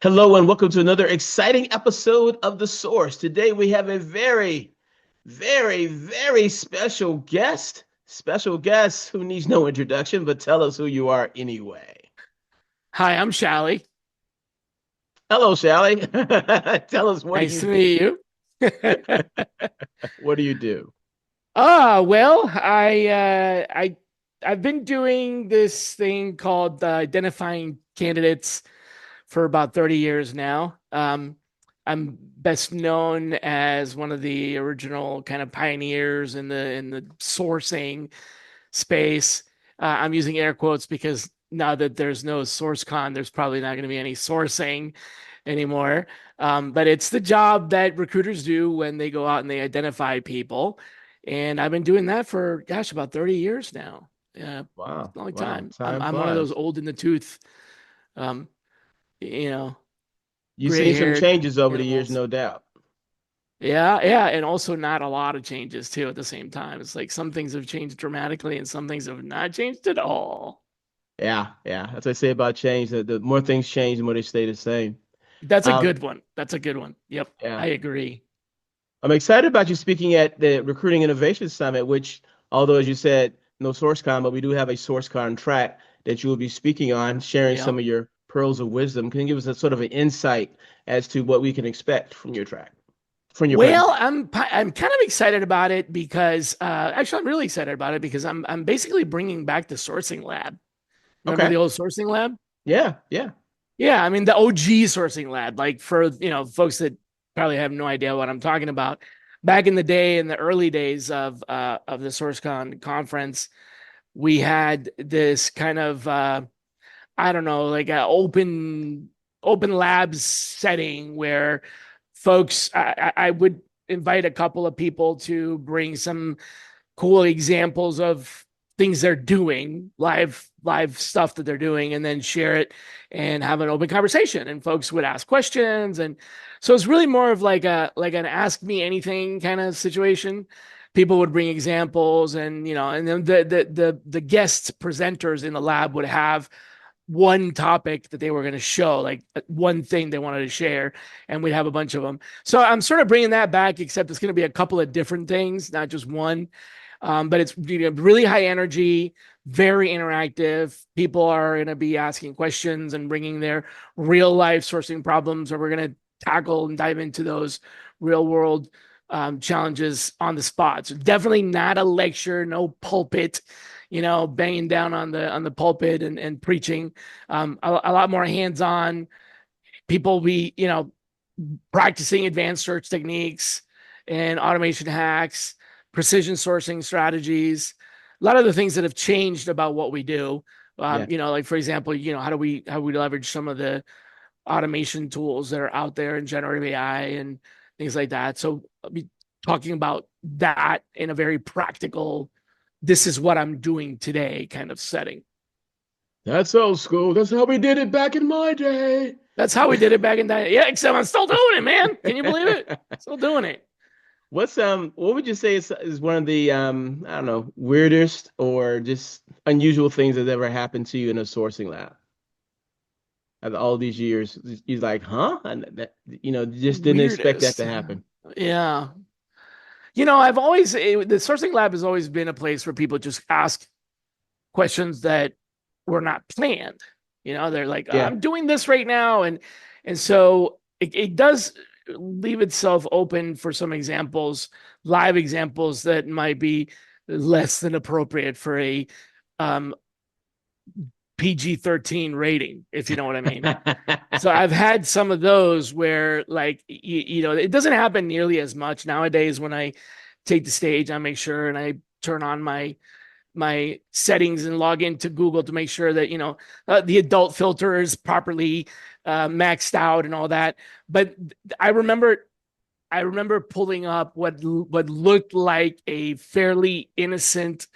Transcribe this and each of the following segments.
Hello and welcome to another exciting episode of The Source. Today we have a very special guest. Special guest who needs no introduction, but tell us who you are anyway. Hi, I'm Shally. Hello, Shally. Tell us what do Nice you to do? meet you. What do you do? Well, I've been doing this thing called identifying candidates for about 30 years now. I'm best known as one of the original kind of pioneers in the sourcing space. I'm using air quotes because now that there's no SourceCon, there's probably not going to be any sourcing anymore. But it's the job that recruiters do when they go out and they identify people. And I've been doing that for, gosh, about 30 years now. Yeah, Wow, long wow, time. I'm time I'm one of those flies. old in the tooth, um, you know, You've gray seen some haired changes over the years, animals. no doubt. Yeah, yeah, and also not a lot of changes too at the same time. It's like some things have changed dramatically and some things have not changed at all. Yeah. As I say about change, the more things change, the more they stay the same. That's a Um, good one. That's a good one. Yep, yeah. I agree. I'm excited about you speaking at the Recruiting Innovation Summit, which, although as you said, no SourceCon, but we do have a SourceCon track that you will be speaking on, sharing some Yep. of your pearls of wisdom. Can you give us a sort of an insight as to what we can expect from your track, from your Well, presentation? I'm kind of excited about it because actually I'm really excited about it because I'm basically bringing back the sourcing lab. Remember Okay. the old sourcing lab? Yeah. Yeah, I mean the OG sourcing lab. Like for folks that probably have no idea what I'm talking about. Back in the day, in the early days of the SourceCon conference, we had this kind of I don't know, like a open labs setting where folks I would invite a couple of people to bring some cool examples of things they're doing, live stuff that they're doing, and then share it and have an open conversation. And folks would ask questions, and so it's really more of like an ask me anything kind of situation. People would bring examples, and and then the guest presenters in the lab would have one topic that they were going to show, like one thing they wanted to share, and we'd have a bunch of them. So I'm sort of bringing that back, except it's going to be a couple of different things, not just one. But it's really high energy, very interactive. People are going to be asking questions and bringing their real life sourcing problems, or we're going to tackle and dive into those real world challenges on the spot. So definitely not a lecture, no pulpit, banging down on the pulpit and preaching. A lot more hands on. People be practicing advanced search techniques and automation hacks, precision sourcing strategies, a lot of the things that have changed about what we do. Yeah. Like for example, how we leverage some of the automation tools that are out there in generative AI and things like that. So I'll be talking about that in a very practical, this is what I'm doing today kind of setting. That's old school. That's how we did it back in my day. That's how we did it back in that. Yeah, except I'm still doing it, man. Can you believe it? Still doing it. What would you say is one of the I don't know, weirdest or just unusual things that ever happened to you in a sourcing lab? After all these years, he's like, huh? And that, just didn't expect that Weirdest. to happen. Yeah. The sourcing lab has always been a place where people just ask questions that were not planned. They're like, Yeah. I'm doing this right now. And so it does leave itself open for some examples, live examples that might be less than appropriate for a um, PG-13 rating, if you know what I mean. So I've had some of those where like it doesn't happen nearly as much nowadays. When I take the stage, I make sure and I turn on my settings and log into Google to make sure that the adult filter is properly maxed out and all that. But I remember I remember pulling up what looked like a fairly innocent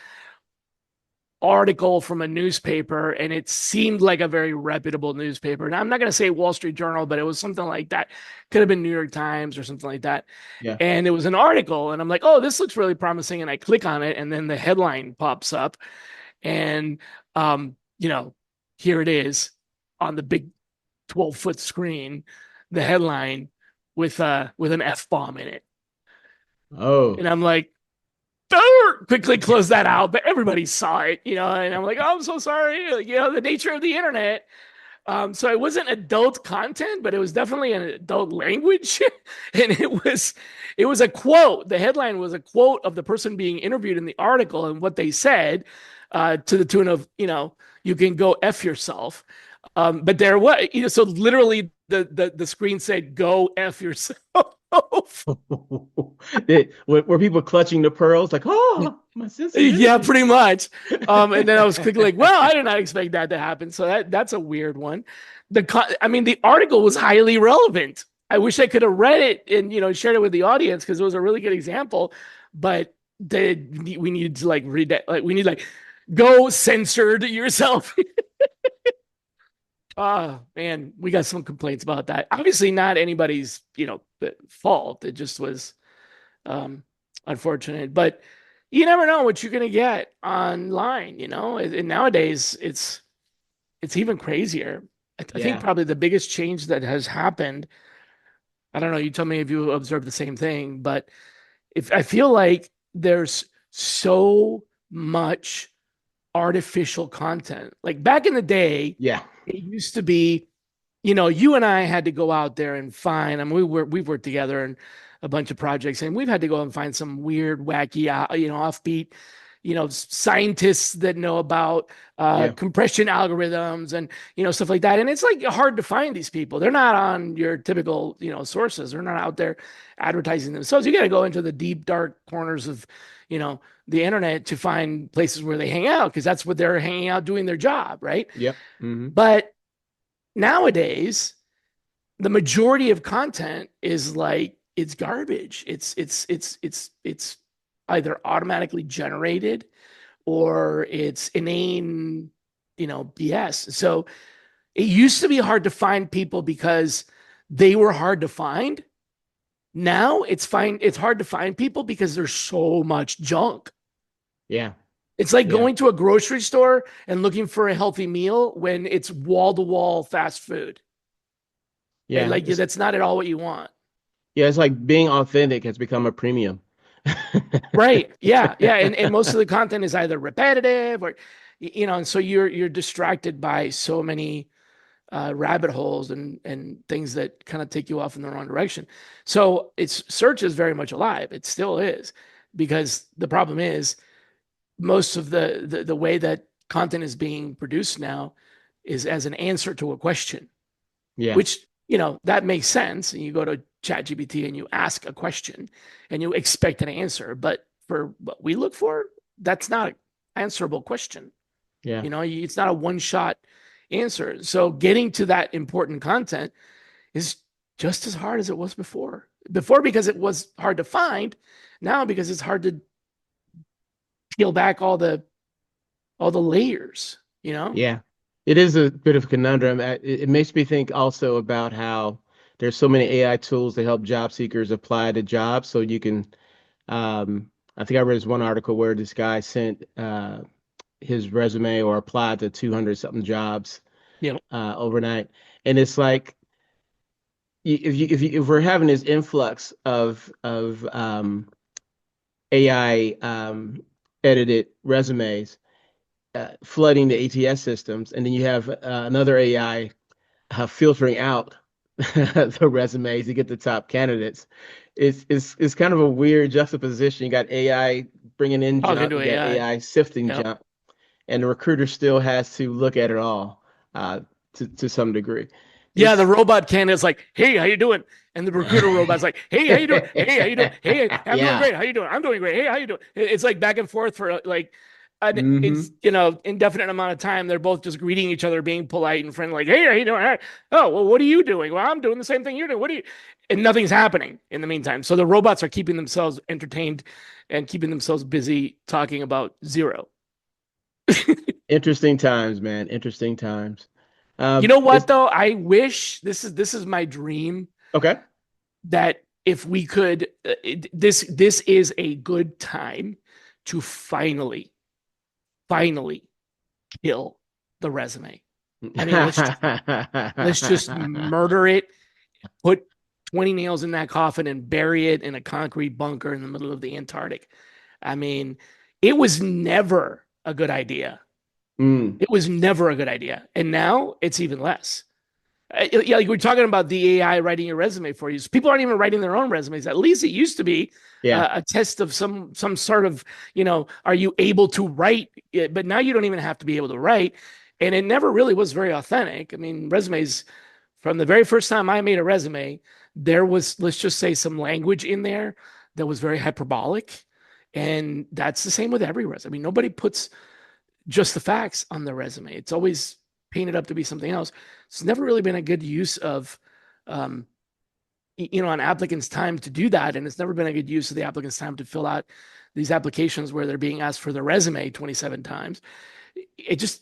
article from a newspaper, and it seemed like a very reputable newspaper. And I'm not going to say Wall Street Journal, but it was something like that. Could have been New York Times or something like that. Yeah. And it was an article, and I'm like, oh, this looks really promising. And I click on it, and then the headline pops up, and um, you know, here it is on the big 12-foot screen, the headline with an F-bomb in it. Oh. And I'm like, quickly close that out. But everybody saw it, you know, and I'm like, oh, I'm so sorry. Like, you know, the nature of the internet. So it wasn't adult content, but it was definitely an adult language. And it was a quote. The headline was a quote of the person being interviewed in the article and what they said, to the tune of, you know, you can go F yourself. But there was, you know, so literally the screen said, go F yourself. Were people clutching the pearls like, oh, my Yeah, sensitivity? pretty much. And then I was quickly like, well, I did not expect that to happen. So that's a weird one. I mean, the article was highly relevant. I wish I could have read it and, you know, shared it with the audience because it was a really good example. But we needed to like read that. Like we need like go censored yourself. Oh man, we got some complaints about that. Obviously, not anybody's, you know, fault. It just was unfortunate. But you never know what you're gonna get online, you know. And nowadays, it's even crazier. I think Yeah. probably the biggest change that has happened. I don't know. You tell me if you observe the same thing, but if I feel like there's so much artificial content. Like back in the day, Yeah. it used to be, you know, you and I had to go out there and find. I mean, we've worked together in a bunch of projects, and we've had to go and find some weird, wacky, you know, offbeat, you know, scientists that know about Yeah. compression algorithms and you know stuff like that. And it's like hard to find these people. They're not on your typical, you know, sources. They're not out there advertising themselves. You got to go into the deep, dark corners of, you know, the internet to find places where they hang out because that's what they're hanging out doing their job, right? Yep. Hmm. But nowadays, the majority of content is like it's garbage. It's either automatically generated or it's inane, you know, BS. So it used to be hard to find people because they were hard to find. Now it's fine. It's hard to find people because there's so much junk. Yeah. It's like Yeah. going to a grocery store and looking for a healthy meal when it's wall to wall fast food. And Yeah. like that's not at all what you want. Yeah. It's like being authentic has become a premium. Right. Yeah. Yeah. And most of the content is either repetitive or, you know, and so you're distracted by so many rabbit holes and things that kind of take you off in the wrong direction. So it's search is very much alive. It still is because the problem is most of the way that content is being produced now is as an answer to a question, Yeah. which, you know, that makes sense. And you go to ChatGPT and you ask a question and you expect an answer. But for what we look for, that's not an answerable question. Yeah. You know, it's not a one shot answer. So getting to that important content is just as hard as it was before. Before, because it was hard to find. Now, because it's hard to peel back all the layers, you know? Yeah. It is a bit of a conundrum. It makes me think also about how there's so many AI tools to help job seekers apply to jobs. So you can, I think I read this one article where this guy sent his resume or applied to 200 something jobs You know, overnight. And it's like, if we're having this influx of AI edited resumes flooding the ATS systems, and then you have another AI filtering out the resumes to get the top candidates. It's kind of a weird juxtaposition. You got AI bringing in talking junk, to you got AI. AI sifting Yep. junk, and the recruiter still has to look at it all uh, to some degree. Yeah, the It's robot candidate's like, "Hey, how you doing?" And the recruiter robot's like, "Hey, how you doing? Hey, how you doing? Hey, I'm doing yeah. great. How you doing? I'm doing great. Hey, how you doing?" It's like back and forth for like an Hmm. you know indefinite amount of time. They're both just greeting each other, being polite and friendly. Like, "Hey, how you doing? Hey. Oh, well, what are you doing? Well, I'm doing the same thing you're doing. What are you?" And nothing's happening in the meantime. So the robots are keeping themselves entertained and keeping themselves busy talking about zero. Interesting times, man. Interesting times. You know what It's though? I wish this is my dream okay. that if we could this is a good time to finally kill the resume. I mean, let's just murder it, put 20 nails in that coffin and bury it in a concrete bunker in the middle of the Antarctic. I mean, it was never a good idea. Mm, It was never a good idea. And now it's even less. Yeah, like we're talking about the AI writing your resume for you. So people aren't even writing their own resumes. At least it used to be yeah. a test of some sort of, are you able to write? But now you don't even have to be able to write, and it never really was very authentic. I mean, resumes from the very first time I made a resume, there was, let's just say, some language in there that was very hyperbolic, and that's the same with every resume. I mean, nobody puts just the facts on the resume. It's always painted up to be something else. It's never really been a good use of, um, an applicant's time to do that. And it's never been a good use of the applicant's time to fill out these applications where they're being asked for their resume 27 times.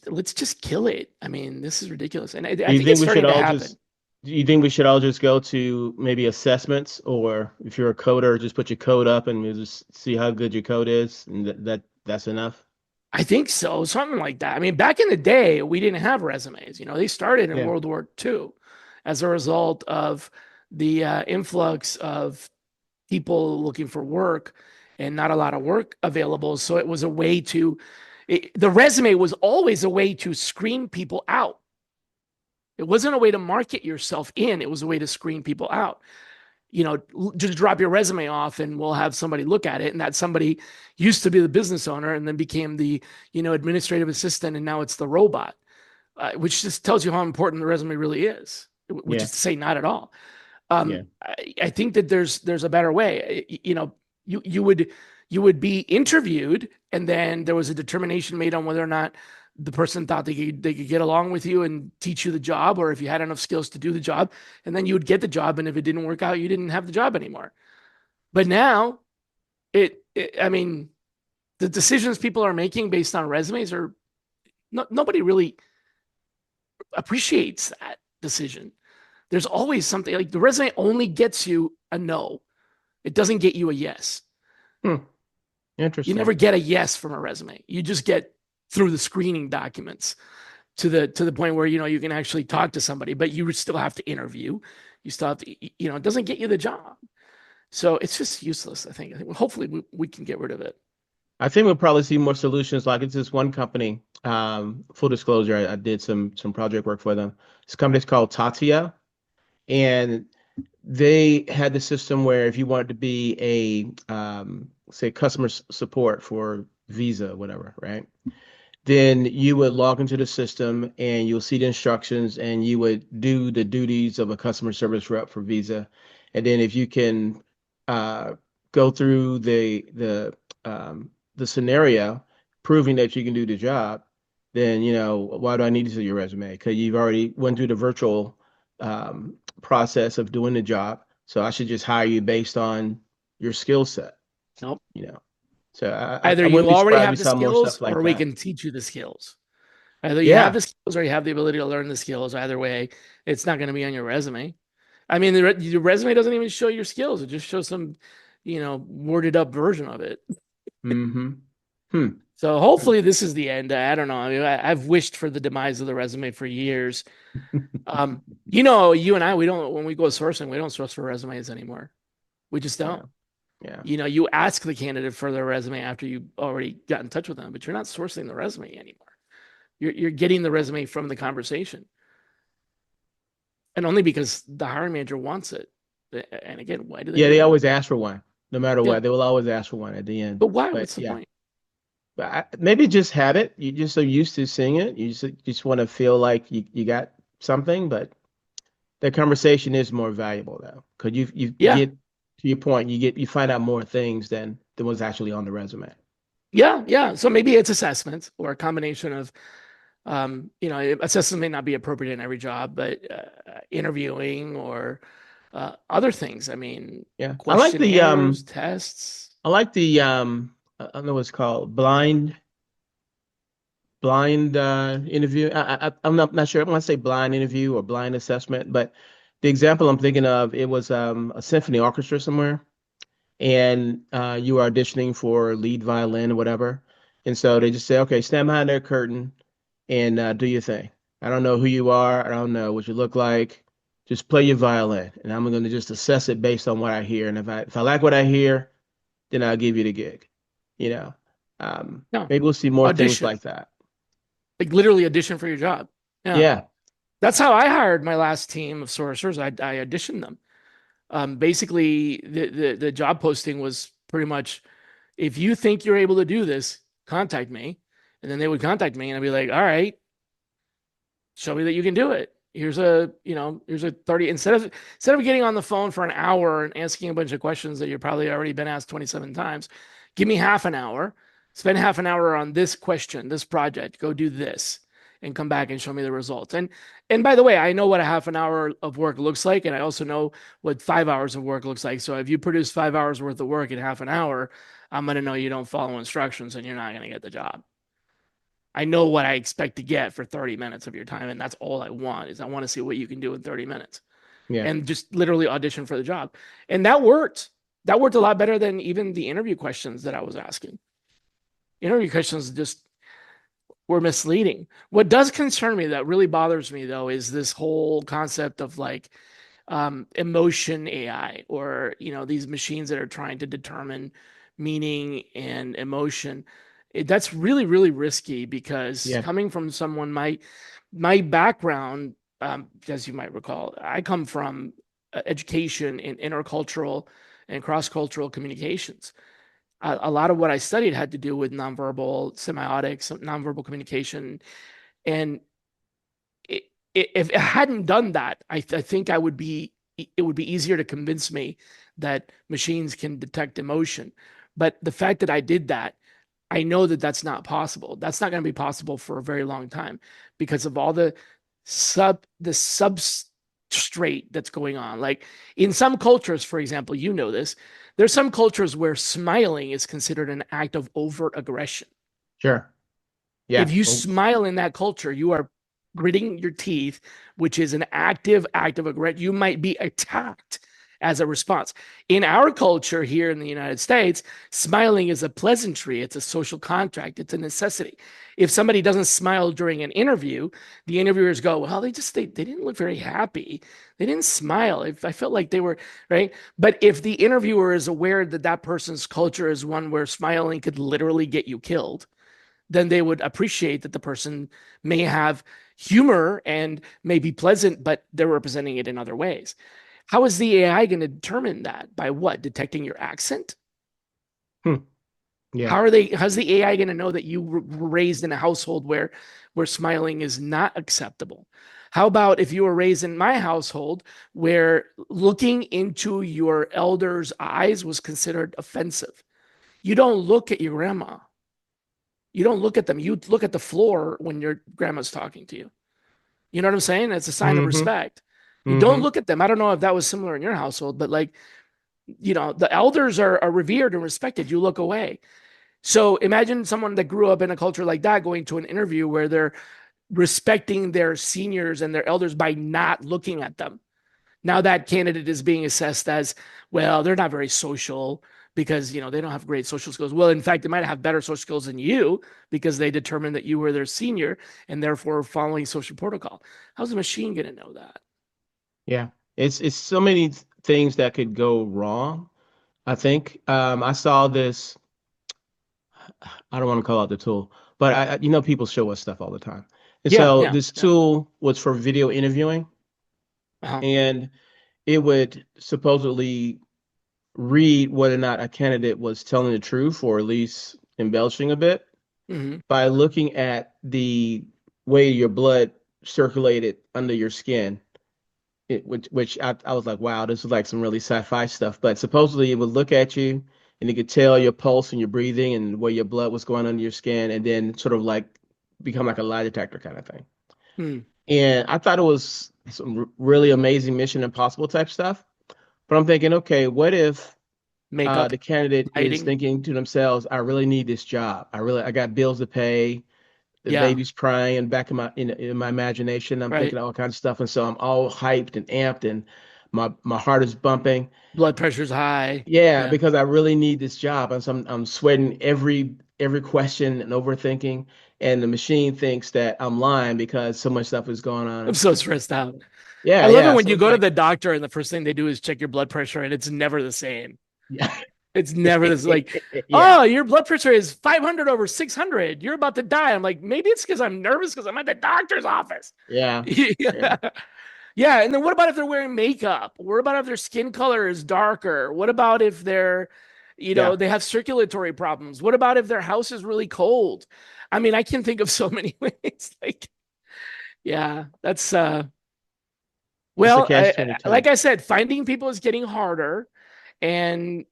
Let's just kill it. I mean, this is ridiculous. And Do I you think think it's we should starting to all happen. just do you think we should all just go to maybe assessments, or if you're a coder, just put your code up and we'll just see how good your code is, and that's enough? I think so, something like that. I mean, back in the day, we didn't have resumes. They started in Yeah. World War II as a result of the influx of people looking for work and not a lot of work available. So it was a way the resume was always a way to screen people out. It wasn't a way to market yourself in, it was a way to screen people out. Just drop your resume off and we'll have somebody look at it. And that somebody used to be the business owner and then became the, administrative assistant. And now it's the robot, which just tells you how important the resume really is, which Yeah. is to say, not at all. Yeah. I think that there's a better way. You would be interviewed, and then there was a determination made on whether or not the person thought they could get along with you and teach you the job, or if you had enough skills to do the job, and then you would get the job. And if it didn't work out, you didn't have the job anymore. But now, I mean, the decisions people are making based on resumes are nobody really appreciates that decision. There's always something like the resume only gets you a no. It doesn't get you a yes. Hmm. You Interesting. never get a yes from a resume. You just get through the screening documents to the point where you can actually talk to somebody, but you still have to interview. You still have to, it doesn't get you the job. So it's just useless, I think. Hopefully we can get rid of it. I think we'll probably see more solutions. Like it's this one company. Full disclosure, I did some project work for them. This company's called Tatia, and they had the system where if you wanted to be a say customer support for Visa, whatever, right? Then you would log into the system and you'll see the instructions and you would do the duties of a customer service rep for Visa. And then if you can uh, go through the scenario, proving that you can do the job, then why do I need to see your resume? Because you've already went through the virtual process of doing the job. So I should just hire you based on your skill set, Nope. you know. So I Either wouldn't you be already surprised if we have the saw more skills stuff like or we that. can teach you the skills. Either you have Yeah. the skills or you have the ability to learn the skills. Either way, it's not going to be on your resume. I mean, the resume doesn't even show your skills. It just shows some, worded up version of it. Mm-hmm. Hmm. So hopefully this is the end. I don't know. I mean, I've wished for the demise of the resume for years. You and I, we don't, when we go sourcing, we don't source for resumes anymore. We just Yeah. don't. Yeah. You ask the candidate for their resume after you already got in touch with them, but you're not sourcing the resume anymore. You're getting the resume from the conversation, and only because the hiring manager wants it. And again, why do they Yeah, they really want always ask for one. No matter it? Yeah, what, they will always ask for one at the end. but why? But What's the yeah, point? but maybe just habit. You just so used to seeing it. You just want to feel like you got something, but the conversation is more valuable though. Because you Yeah, get to your point, you find out more things than was actually on the resume. yeah, yeah. So maybe it's assessment or a combination of, assessment may not be appropriate in every job, but interviewing or other things. I mean, Yeah. questionnaires, tests. I like the I don't know what it's called, blind interview. I'm not sure. I want to say blind interview or blind assessment, but the example I'm thinking of, it was a symphony orchestra somewhere, and you were auditioning for lead violin or whatever, and so they just say, okay, stand behind their curtain and do your thing. I don't know who you are. I don't know what you look like. Just play your violin, and I'm going to just assess it based on what I hear. And if I like what I hear, then I'll give you the gig. You know, No, maybe we'll see more things audition, like that. like literally audition for your job. Yeah. Yeah, That's how I hired my last team of sorcerers. I auditioned them. Basically, the job posting was pretty much, if you think you're able to do this, contact me. And then they would contact me and I'd be like, all right, show me that you can do it. Here's a 30, instead of getting on the phone for an hour and asking a bunch of questions that you've probably already been asked 27 times, give me half an hour, spend half an hour on this question, this project, go do this, and come back and show me the results. And by the way, I know what a half an hour of work looks like, and I also know what 5 hours of work looks like. So if you produce 5 hours worth of work in half an hour, I'm gonna know you don't follow instructions and you're not gonna get the job. I know what I expect to get for 30 minutes of your time. And that's all I want is I want to see what you can do in 30 minutes yeah, and just literally audition for the job. And that worked. That worked a lot better than even the interview questions that I was asking. Interview questions just were misleading. What does concern me that really bothers me though is this whole concept of like emotion AI, or these machines that are trying to determine meaning and emotion. That's really really risky because yeah, coming from someone my background, as you might recall, I come from education in intercultural and cross-cultural communications. A lot of what I studied had to do with nonverbal semiotics, nonverbal communication, and it, if it hadn't done that, I think it would be easier to convince me that machines can detect emotion. But the fact that I did that, I know that that's not possible. That's not going to be possible for a very long time because of all the substrate that's going on. Like in some cultures, for example, this, there's some cultures where smiling is considered an act of overt aggression. sure, If yeah, you well, smile in that culture, you are gritting your teeth, which is an active act of aggression. You might be attacked as a response. In our culture here in the United States, smiling is a pleasantry, it's a social contract, it's a necessity. If somebody doesn't smile during an interview, the interviewers go, well, they didn't look very happy. They didn't smile. I felt like they were right. But if the interviewer is aware that that person's culture is one where smiling could literally get you killed, then they would appreciate that the person may have humor and may be pleasant, but they're representing it in other ways. How is the AI going to determine that? By what? Detecting your accent? hmm, yeah, How's the AI going to know that you were raised in a household where smiling is not acceptable? How about if you were raised in my household where looking into your elder's eyes was considered offensive? You don't look at your grandma. You don't look at them. You look at the floor when your grandma's talking to you. You know what I'm saying? It's a sign of mm-hmm, respect. You don't mm-hmm, look at them. I don't know if that was similar in your household, but like, the elders are revered and respected. You look away. So imagine someone that grew up in a culture like that going to an interview where they're respecting their seniors and their elders by not looking at them. Now that candidate is being assessed as, well, they're not very social because they don't have great social skills. Well, in fact, they might have better social skills than you because they determined that you were their senior and therefore following social protocol. How's a machine going to know that? yeah. It's so many things that could go wrong. I think I saw this. I don't want to call out the tool, but people show us stuff all the time. And Yeah, so yeah, this yeah. tool was for video interviewing, Uh-huh. and it would supposedly read whether or not a candidate was telling the truth or at least embellishing a bit Hmm. by looking at the way your blood circulated under your skin. Which I was like, wow, this is like some really sci-fi stuff. But supposedly it would look at you and it could tell your pulse and your breathing and where your blood was going under your skin, and then sort of like become like a lie detector kind of thing. Hmm. And I thought it was some really amazing Mission Impossible type stuff. But I'm thinking, okay, what if Makeup, the candidate is lighting. thinking to themselves, I really need this job. I got bills to pay. The Yeah, baby's crying, and back in my imagination, I'm right. thinking all kinds of stuff, and so I'm all hyped and amped, and my heart is bumping. Blood pressure's high. Yeah, Yeah. because I really need this job, and so I'm sweating every question and overthinking. and the machine thinks that I'm lying because so much stuff is going I'm on. so stressed out. I Yeah, love it yeah. when So you it's go to like, the doctor and the first thing they do is check your blood pressure and it's never the same. yeah, It's never this like, yeah, oh, your blood pressure is 500 over 600. You're about to die. I'm like, maybe it's because I'm nervous because I'm at the doctor's office. yeah, Yeah. yeah, Yeah. And then what about if they're wearing makeup? What about if their skin color is darker? What about if they're, yeah. they have circulatory problems? What about if their house is really cold? I mean, I can think of so many ways. Like, yeah, that's It's a well, catch like 22. I said, finding people is getting harder, and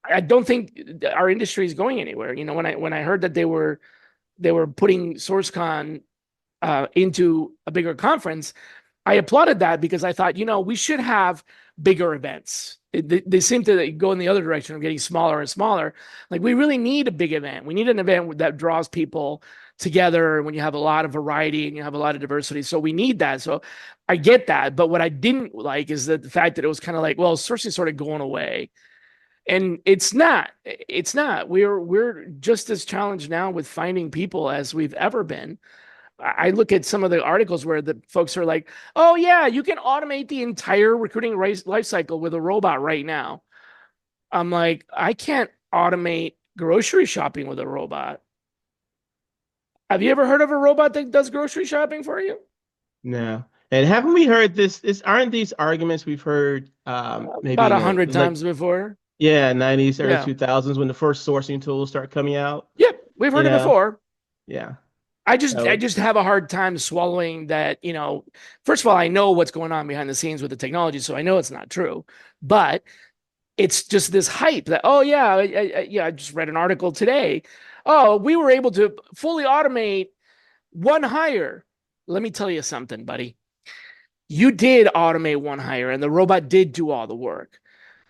I don't think our industry is going anywhere. When I heard that they were putting SourceCon into a bigger conference, I applauded that because I thought, we should have bigger events. They seem to go in the other direction of getting smaller and smaller. Like we really need a big event. We need an event that draws people together when you have a lot of variety and you have a lot of diversity. So we need that. So I get that. But what I didn't like is that the fact that it was kind of like, well, sourcing sort of going away. And it's not. It's not. We're just as challenged now with finding people as we've ever been. I look at some of the articles where the folks are like, "Oh yeah, you can automate the entire recruiting life cycle with a robot right now." I'm like, I can't automate grocery shopping with a robot. Have you ever heard of a robot that does grocery shopping for you? No. And haven't we heard this? Aren't these arguments we've heard maybe About in a the hundred like times before. yeah, 90s, early Yeah. 2000s when the first sourcing tools start coming out, Yep, we've you heard it know? before. Yeah. I So just have a hard time swallowing that, first of all, I know what's going on behind the scenes with the technology, so I know it's not true. But it's just this hype that, oh yeah, yeah, I just read an article today. Oh, we were able to fully automate one hire. Let me tell you something, buddy. You did automate one hire and the robot did do all the work.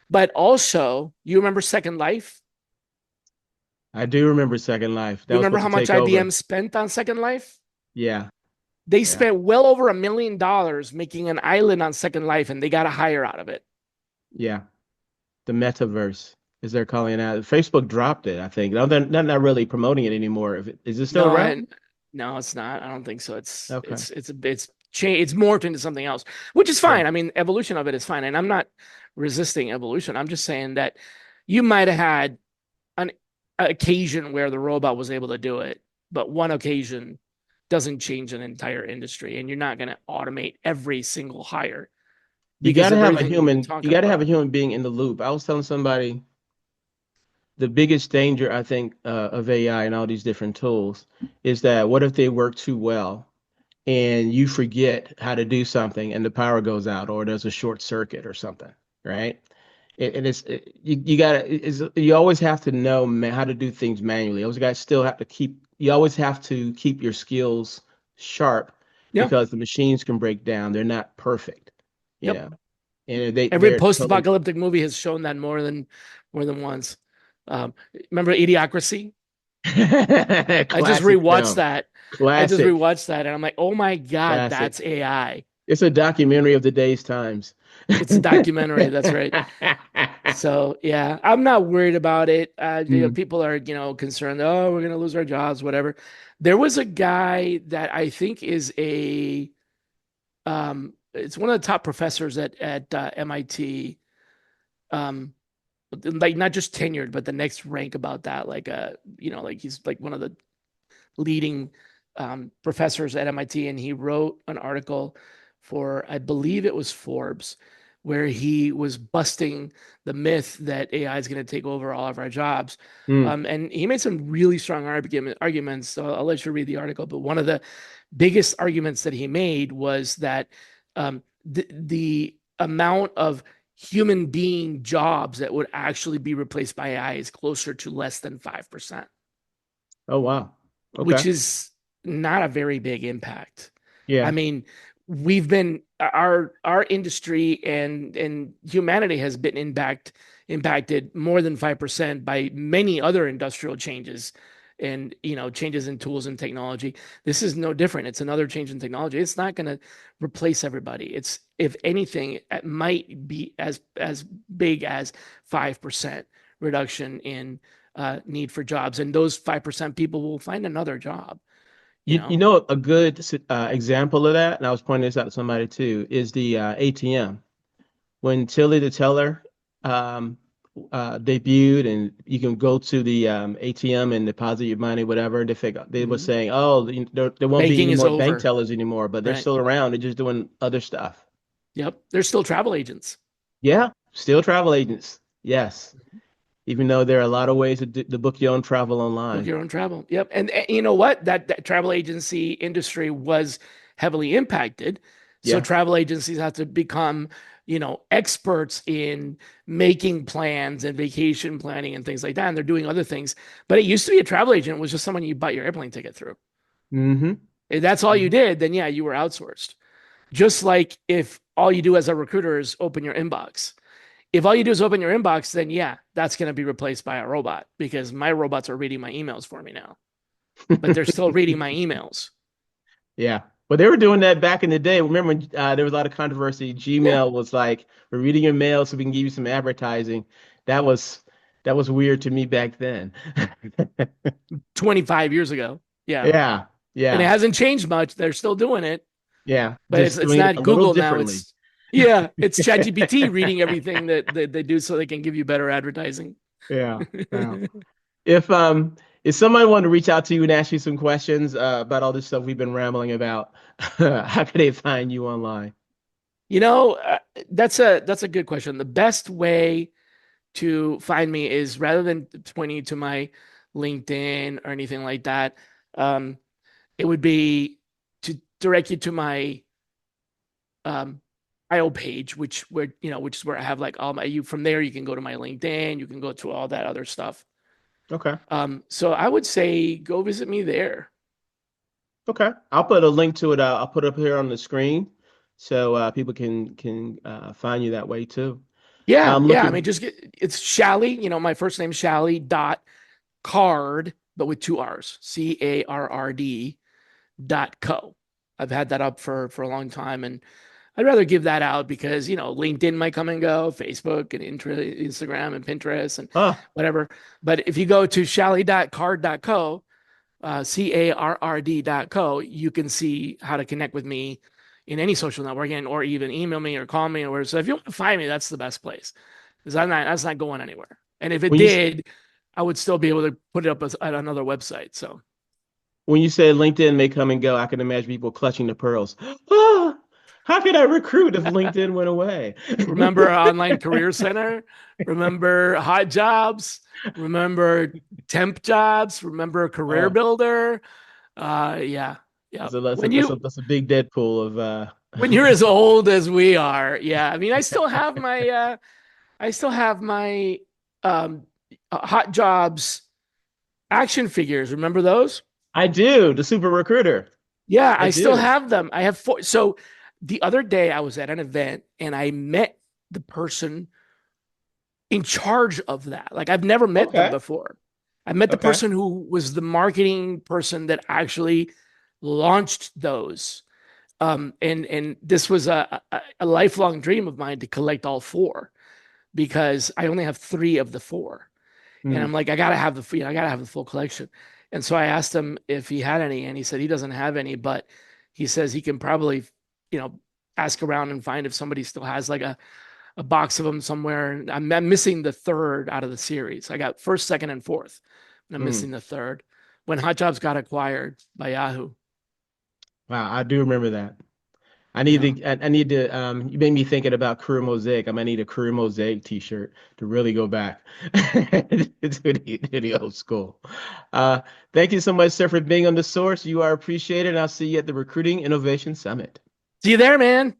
But also, you remember Second Life? I do remember Second Life. That You was remember supposed how to much take over. IBM spent on Second Life? Yeah. They Yeah. spent well over $1 million making an island on Second Life and they got a hire out of it. Yeah. The metaverse, as they're calling it out. Facebook dropped it, I think. No, they're not really promoting it anymore. Is it still No, around? no, it's not. I don't think so. Okay. It's morphed into something else, which is Yeah. fine. I mean, evolution of it is fine, and I'm not resisting evolution. I'm just saying that you might have had an occasion where the robot was able to do it, but one occasion doesn't change an entire industry, and you're not going to automate every single hire because of everything we've been You talking got to have a about. human being in the loop. I was telling somebody the biggest danger, I think, of AI and all these different tools is that what if they work too well and you forget how to do something and the power goes out or there's a short circuit or something, right? And you gotta you always have to know how to do things manually. You always got to still have to keep you always have to keep your skills sharp Yeah. because the machines can break down. They're not perfect, you Yep. know, and Every they're totally post-apocalyptic movie has shown that more than once. Remember Idiocracy? I just classic rewatched film. that. I just Classic, rewatched that, and I'm like, oh my god, classic. that's AI. It's a documentary of the day's times. It's a documentary. That's right. So yeah, I'm not worried about it. Mm, People are concerned. Oh, we're gonna lose our jobs, whatever. There was a guy that I think is it's one of the top professors at MIT. Um, like not just tenured, but the next rank about that. Like like he's like one of the leading professors at MIT, and he wrote an article for, I believe it was Forbes, where he was busting the myth that AI is going to take over all of our jobs. mm. And he made some really strong arguments. So I'll let you read the article. But one of the biggest arguments that he made was that the amount of human being jobs that would actually be replaced by AI is closer to less than 5%, Oh wow. which Okay. is not a very big impact. I Yeah. mean, we've been our industry and humanity has been impacted more than 5% by many other industrial changes and changes in tools and technology. This is no different. It's another change in technology. It's not going to replace everybody. It's, if anything, it might be as big as 5% reduction in need for jobs, and those 5% people will find another job. You You know, know, a good example of that, and I was pointing this out to somebody too, is the ATM. When Tilly the Teller um, debuted, and you can go to the ATM and deposit your money, whatever. They were mhm. saying, oh, there won't be Banking any is more bank over. tellers anymore, but they're Right. still around. They're just doing other stuff. Yep. There's still travel agents. Yeah, still travel agents. Yes, even though there are a lot of ways to book your own travel Book online. your own travel. Yep. And you know what? That travel agency industry was heavily impacted. So Yeah. travel agencies have to become, experts in making plans and vacation planning and things like that. And they're doing other things. But it used to be a travel agent was just someone you bought your airplane ticket through. Hmm. If that's all you did, then yeah, you were outsourced. Just like if all you do as a recruiter is open your inbox. If all you do is open your inbox, then yeah, that's going to be replaced by a robot because my robots are reading my emails for me now, but they're still reading my emails. Yeah. But they were doing that back in the day. Remember when there was a lot of controversy. Yeah. Gmail was like, we're reading your mail so we can give you some advertising. That was that was weird to me back then. 25 years ago. Yeah. Yeah. And it Yeah. hasn't changed much. They're still doing it, Yeah. but it's Just it's doing it not a little Google now. differently. It's ChatGPT reading everything that they do so they can give you better advertising. Yeah. Yeah. If if somebody wanted to reach out to you and ask you some questions about all this stuff we've been rambling about, how could they find you online? You know, uh, that's a good question. The best way to find me is rather than pointing you to my LinkedIn or anything like that, um, it would be to direct you to my um, IO page, which is where I have like all my you from there. You can go to my LinkedIn, you can go to all that other stuff. Okay. So I would say go visit me there. Okay. I'll put a link to it. I'll put it up here on the screen so people can find you that way too. Yeah, I'm yeah. I mean, looking. just it's Shally. My first name Shally dot card, but with two R's. CARRD.co. I've had that up for a long time, and I'd rather give that out because LinkedIn might come and go, Facebook and Instagram and Pinterest and Ah, whatever. But if you go to shally.card.co, CARRD.co, you can see how to connect with me in any social networking or even email me or call me or whatever. So if you want to find me, that's the best place because that's not going anywhere. And if it when you did, I would still be able to put it up at another website. So when you say LinkedIn may come and go, I can imagine people clutching the pearls. Ah, how could I recruit if LinkedIn went away? remember our online career center, remember hot jobs, remember temp jobs, remember career Oh, builder. Yeah. Yeah. that's a big Deadpool of When you're as old as we are, yeah. I mean, I still have my um hot jobs action figures. Remember those? I do, the super recruiter. Yeah, I I still do. have them. I have four. So the other day I was at an event and I met the person in charge of that. Like I've never met them Okay. before. I met the Okay. person who was the marketing person that actually launched those. And this was a lifelong dream of mine to collect all four because I only have three of the four. And Hmm. I'm like, I gotta have the full collection. And so I asked him if he had any, and he said he doesn't have any, but he says he can probably, you know, ask around and find if somebody still has like a box of them somewhere. And I'm missing the third out of the series. I got first, second, and fourth, and I'm Hmm. missing the third. When Hot Jobs got acquired by Yahoo, Wow, I do remember that. yeah. I need to you made me thinking about Career Mosaic. I might need a Career Mosaic t-shirt to really go back to the old school. Uh thank you so much, sir, for being on the source. You are appreciated, and I'll see you at the Recruiting Innovation Summit. See you there, man.